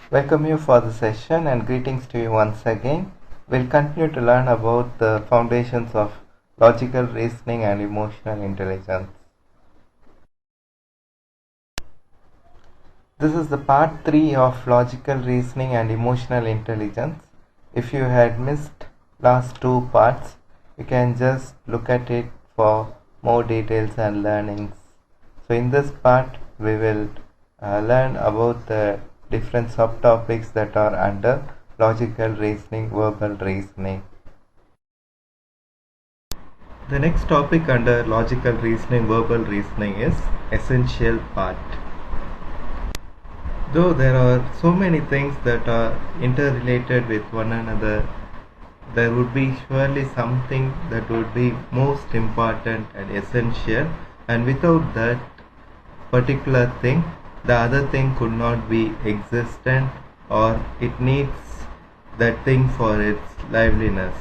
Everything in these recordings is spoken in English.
Welcome you for the session and greetings to you once again. We'll continue to learn about the foundations of logical reasoning and emotional intelligence. This is the part 3 of logical reasoning and emotional intelligence. If you had missed last two parts, you can just look at it for more details and learnings. So in this part, we will learn about the different subtopics that are under logical reasoning, verbal reasoning. The next topic under logical reasoning, verbal reasoning is essential part. Though there are so many things that are interrelated with one another, there would be surely something that would be most important and essential, and without that particular thing, the other thing could not be existent, or it needs that thing for its liveliness.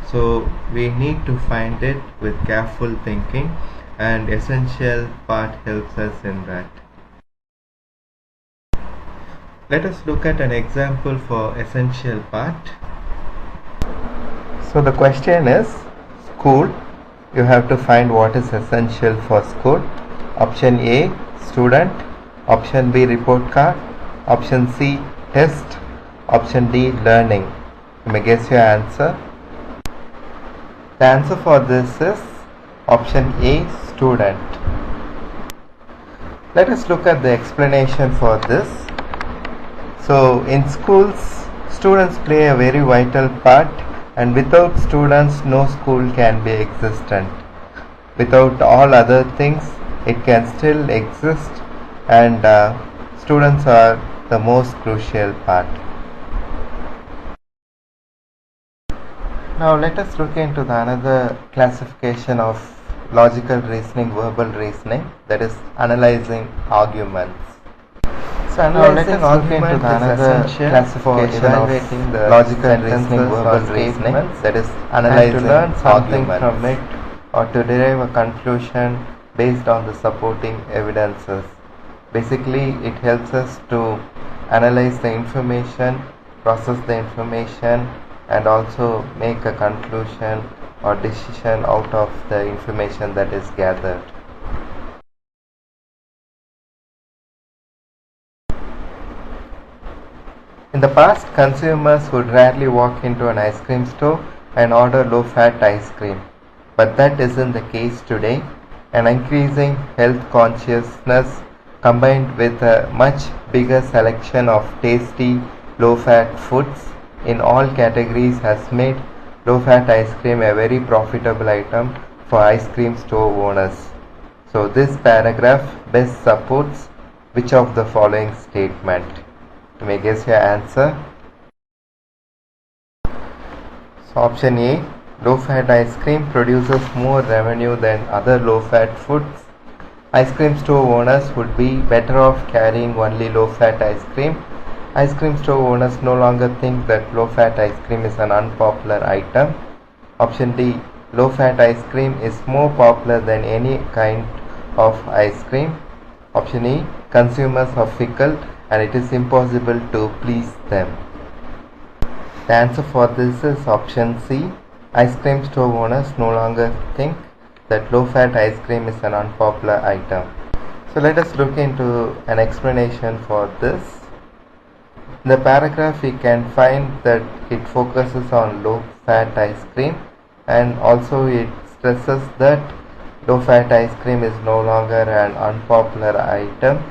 So we need to find it with careful thinking, and essential part helps us in that. Let us look at an example for essential part. So the question is school. You have to find what is essential for school. Option A, student. Option B, report card. Option C, test. Option D, learning. You may guess your answer. The answer for this is option A, student. Let us look at the explanation for this. So in schools, students play a very vital part, and without students, no school can be existent. Without all other things, it can still exist, and students are the most crucial part. Now let us look into another classification of logical reasoning, verbal reasoning, that is analyzing arguments. So analyzing argument is another classification of the logical reasoning, verbal reasoning, that is analyzing to learn something from it or to derive a conclusion based on the supporting evidences. Basically, it helps us to analyze the information, process the information, and also make a conclusion or decision out of the information that is gathered. In the past, consumers would rarely walk into an ice cream store and order low-fat ice cream. But that isn't the case today. An increasing health consciousness combined with a much bigger selection of tasty low-fat foods in all categories has made low-fat ice cream a very profitable item for ice cream store owners. So this paragraph best supports which of the following statement? You may guess your answer. So option A, low-fat ice cream produces more revenue than other low-fat foods. Ice cream store owners would be better off carrying only low-fat ice cream. Ice cream store owners no longer think that low-fat ice cream is an unpopular item. Option D, low-fat ice cream is more popular than any kind of ice cream. Option E, consumers are fickle and it is impossible to please them. The answer for this is option C. Ice cream store owners no longer think that low-fat ice cream is an unpopular item. So let us look into an explanation for this. In the paragraph we can find that it focuses on low-fat ice cream, and also it stresses that low-fat ice cream is no longer an unpopular item,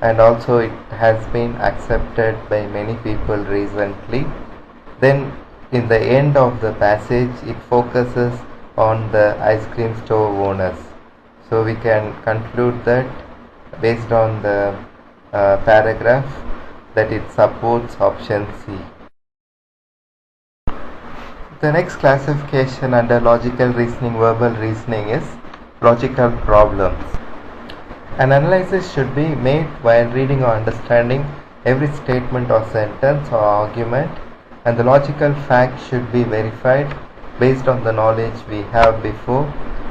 and also it has been accepted by many people recently. Then in the end of the passage it focuses on the ice cream store owners. So we can conclude that based on the paragraph that it supports option C. The next classification under logical reasoning, verbal reasoning is logical problems. An analysis should be made while reading or understanding every statement or sentence or argument, and the logical fact should be verified based on the knowledge we have before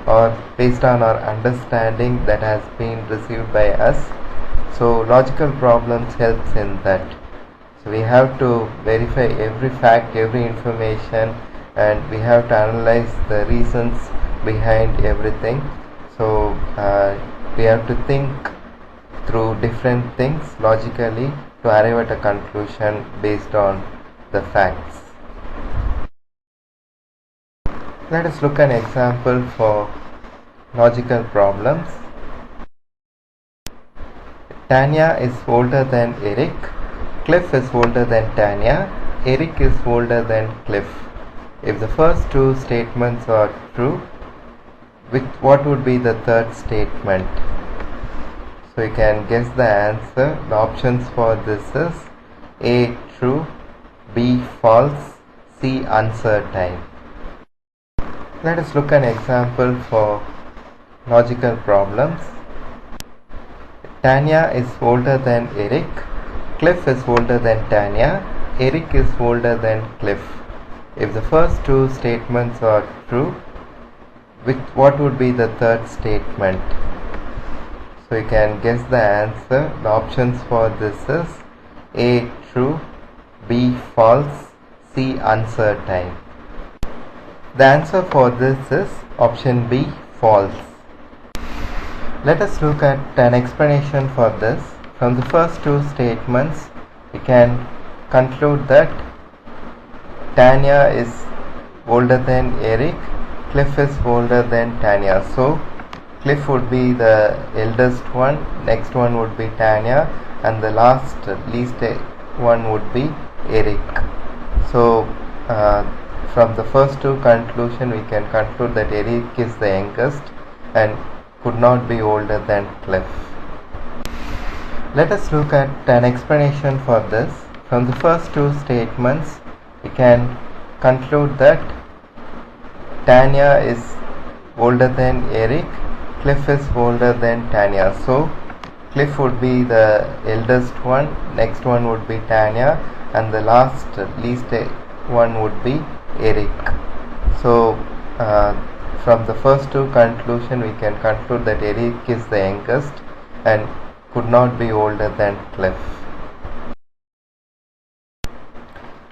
or based on our understanding that has been received by us. So logical problems helps in that. So we have to verify every fact, every information, and we have to analyze the reasons behind everything. So we have to think through different things logically to arrive at a conclusion based on the facts. Let us look at an example for logical problems. Tanya is older than Eric. Cliff is older than Tanya. Eric is older than Cliff. If the first two statements are true, what would be the third statement? So you can guess the answer. The options for this is A. True, B. False, C. Uncertain. Let us look at an example for logical problems. Tanya is older than Eric. Cliff is older than Tanya. Eric is older than Cliff. If the first two statements are true, what would be the third statement? So you can guess the answer. The options for this is A. True, B. False, C. Uncertain. The answer for this is option B. False. Let us look at an explanation for this. From the first two statements, we can conclude that Tanya is older than Eric, Cliff is older than Tanya. So Cliff would be the eldest one, next one would be Tanya, and the least one would be Eric. So from the first two conclusion, we can conclude that Eric is the youngest and could not be older than Cliff. Let us look at an explanation for this. From the first two statements, we can conclude that Tanya is older than Eric, Cliff is older than Tanya. So Cliff would be the eldest one, next one would be Tanya, and the least one would be Eric. So from the first two conclusion, we can conclude that Eric is the youngest and could not be older than Cliff.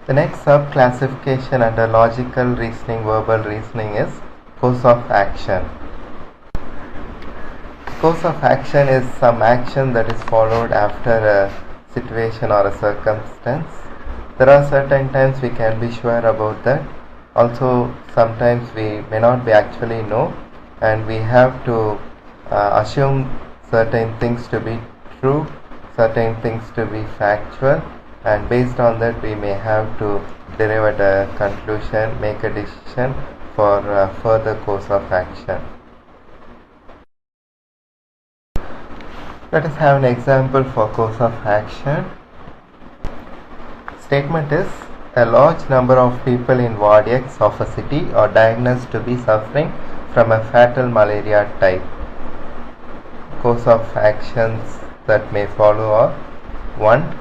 The next sub-classification under logical reasoning, verbal reasoning is course of action. Course of action is some action that is followed after a situation or a circumstance. There are certain times we can be sure about that. Also, sometimes we may not be actually know, and we have to assume certain things to be true, certain things to be factual, and based on that we may have to derive at a conclusion, make a decision for further course of action. Let us have an example for course of action. Statement is, a large number of people in Ward X of a city are diagnosed to be suffering from a fatal malaria type. Course of actions that may follow are: 1.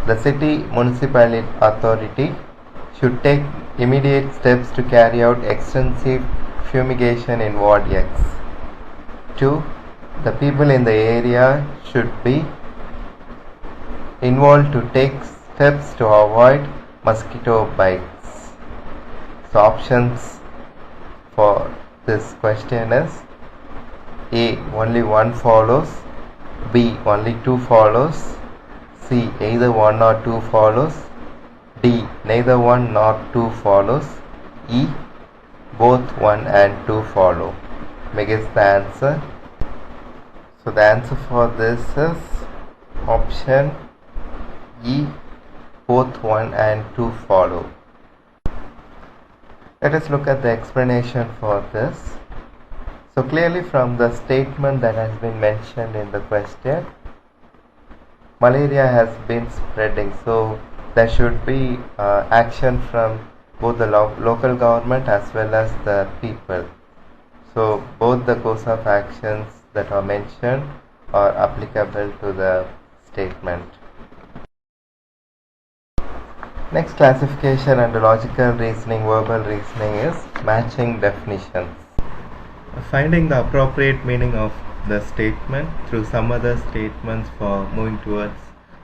The city municipal authority should take immediate steps to carry out extensive fumigation in Ward X. 2. The people in the area should be involved to take steps to avoid mosquito bites. So options for this question is A. Only one follows, B. Only two follows, C. Either one or two follows, D. Neither one nor two follows, E. Both one and two follow. May guess the answer. So the answer for this is option E. Both one and two follow. Let us look at the explanation for this. So clearly from the statement that has been mentioned in the question, malaria has been spreading, so there should be action from both the local government as well as the people. So both the course of actions that are mentioned are applicable to the statement. Next classification under logical reasoning, verbal reasoning is matching definitions. Finding the appropriate meaning of the statement through some other statements for moving towards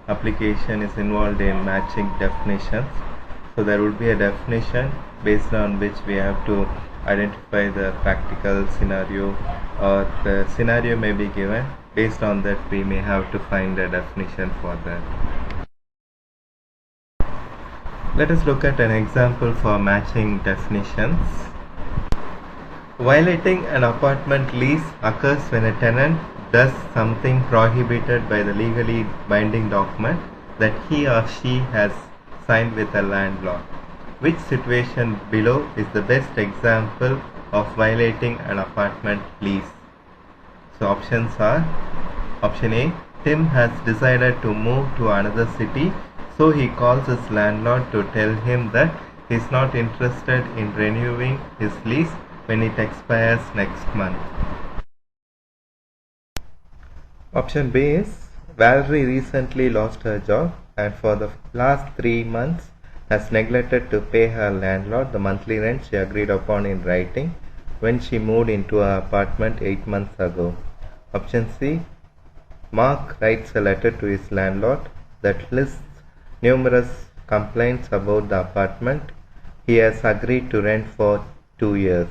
application is involved in matching definitions. So there would be a definition based on which we have to identify the practical scenario, or the scenario may be given. Based on that, we may have to find a definition for that. Let us look at an example for matching definitions. Violating an apartment lease occurs when a tenant does something prohibited by the legally binding document that he or she has signed with a landlord. Which situation below is the best example of violating an apartment lease? So options are: option A, Tim has decided to move to another city, so he calls his landlord to tell him that he is not interested in renewing his lease when it expires next month. Option B is: Valerie recently lost her job and for the last 3 months has neglected to pay her landlord the monthly rent she agreed upon in writing when she moved into her apartment 8 months ago. Option C, Mark writes a letter to his landlord that lists numerous complaints about the apartment he has agreed to rent for 2 years.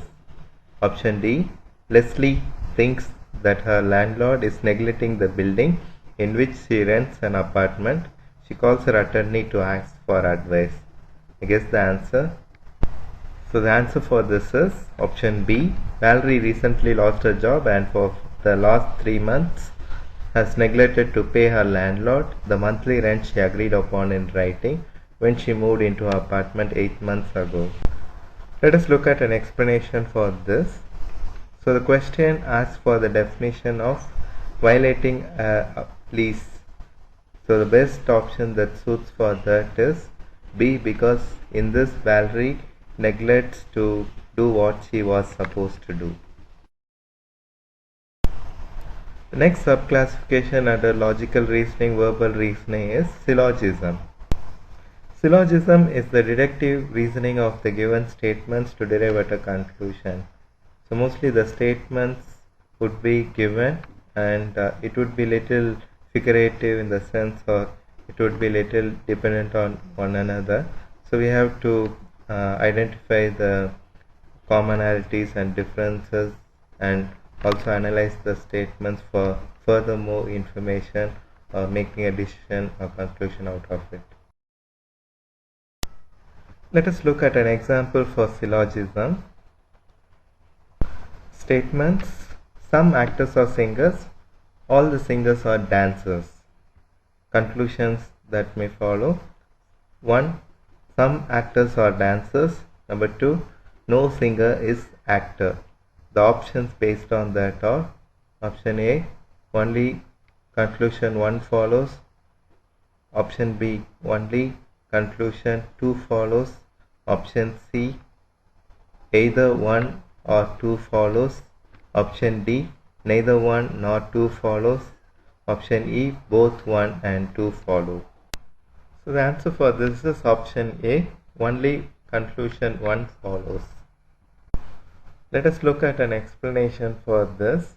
Option D, Leslie thinks that her landlord is neglecting the building in which she rents an apartment. She calls her attorney to ask for advice. I guess the answer. So the answer for this is option B. Valerie recently lost her job and for the last 3 months has neglected to pay her landlord the monthly rent she agreed upon in writing when she moved into her apartment 8 months ago. Let us look at an explanation for this. So the question asks for the definition of violating a lease. So the best option that suits for that is B, because in this Valerie neglects to do what she was supposed to do. The next subclassification under logical reasoning, verbal reasoning is syllogism. Syllogism is the deductive reasoning of the given statements to derive at a conclusion. So mostly the statements would be given and it would be little figurative in the sense, or it would be little dependent on one another. So we have to identify the commonalities and differences and also analyze the statements for further more information or making a decision or conclusion out of it. Let us look at an example for syllogism. Statements: some actors are singers, all the singers are dancers. Conclusions that may follow: 1. Some actors are dancers. Number 2. No singer is actor. The options based on that are: option A, only conclusion 1 follows. Option B, only conclusion 2 follows. Option C, either 1 or 2 follows. Option D, neither 1 nor 2 follows. Option E, both 1 and 2 follow. So the answer for this is option A, only conclusion 1 follows. Let us look at an explanation for this.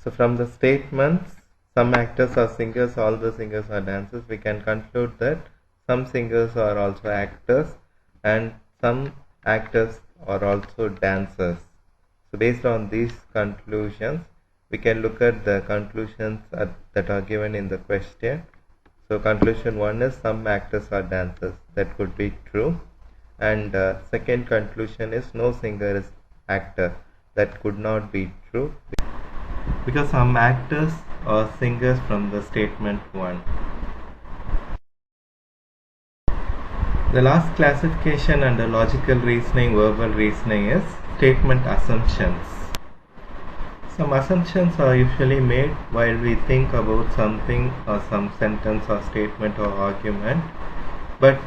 So from the statements, some actors are singers, all the singers are dancers, we can conclude that some singers are also actors and some actors are also dancers. So based on these conclusions, we can look at the conclusions that are given in the question. So conclusion 1 is some actors are dancers. That could be true. And second conclusion is no singer is actor. That could not be true, because some actors are singers from the statement 1. The last classification under logical reasoning, verbal reasoning is statement assumptions. Some assumptions are usually made while we think about something or some sentence or statement or argument, but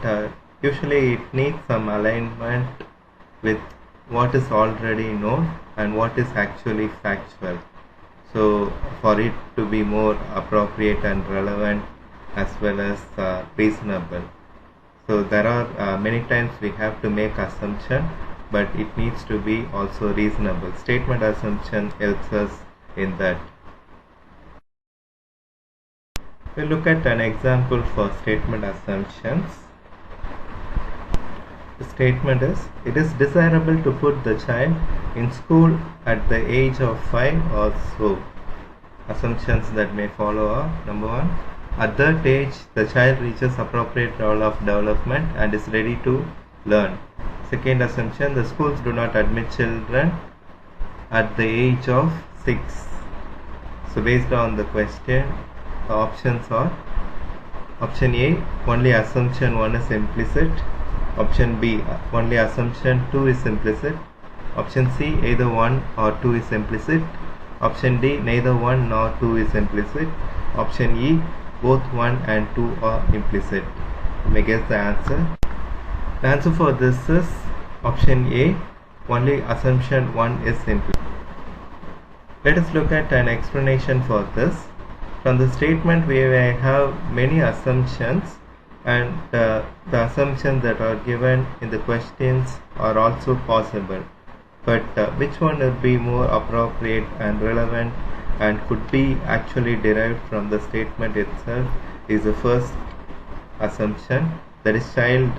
usually it needs some alignment with what is already known and what is actually factual. So for it to be more appropriate and relevant as well as reasonable. So there are many times we have to make assumption, but it needs to be also reasonable. Statement assumption helps us in that. We'll look at an example for statement assumptions. The statement is, it is desirable to put the child in school at the age of 5 or so. Assumptions that may follow are: number one, at that age the child reaches appropriate level of development and is ready to learn. Second assumption, the schools do not admit children at the age of 6. So based on the question, the options are: option A, only assumption 1 is implicit; option B, only assumption 2 is implicit; option C, either 1 or 2 is implicit; option D, neither 1 nor 2 is implicit; option E, both 1 and 2 are implicit. You may guess the answer. The answer for this is option A, only assumption 1 is implicit. Let us look at an explanation for this. From the statement we may have many assumptions, and the assumptions that are given in the questions are also possible. But which one would be more appropriate and relevant and could be actually derived from the statement itself is the first assumption, that is, child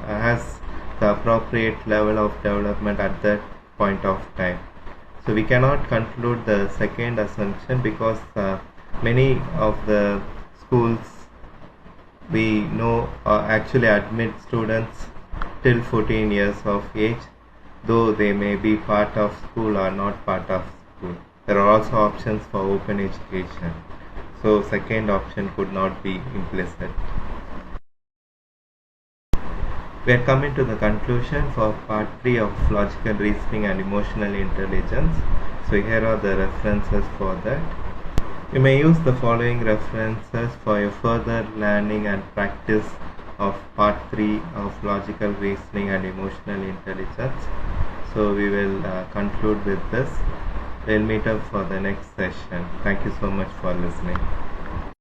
has the appropriate level of development at that point of time. So we cannot conclude the second assumption because many of the schools we know actually admit students till 14 years of age, though they may be part of school or not part of school. There are also options for open education. So second option could not be implicit. We are coming to the conclusion for part 3 of logical reasoning and emotional intelligence. So here are the references for that. You may use the following references for your further learning and practice of part 3 of logical reasoning and emotional intelligence. So we will conclude with this. We'll meet up for the next session. Thank you so much for listening.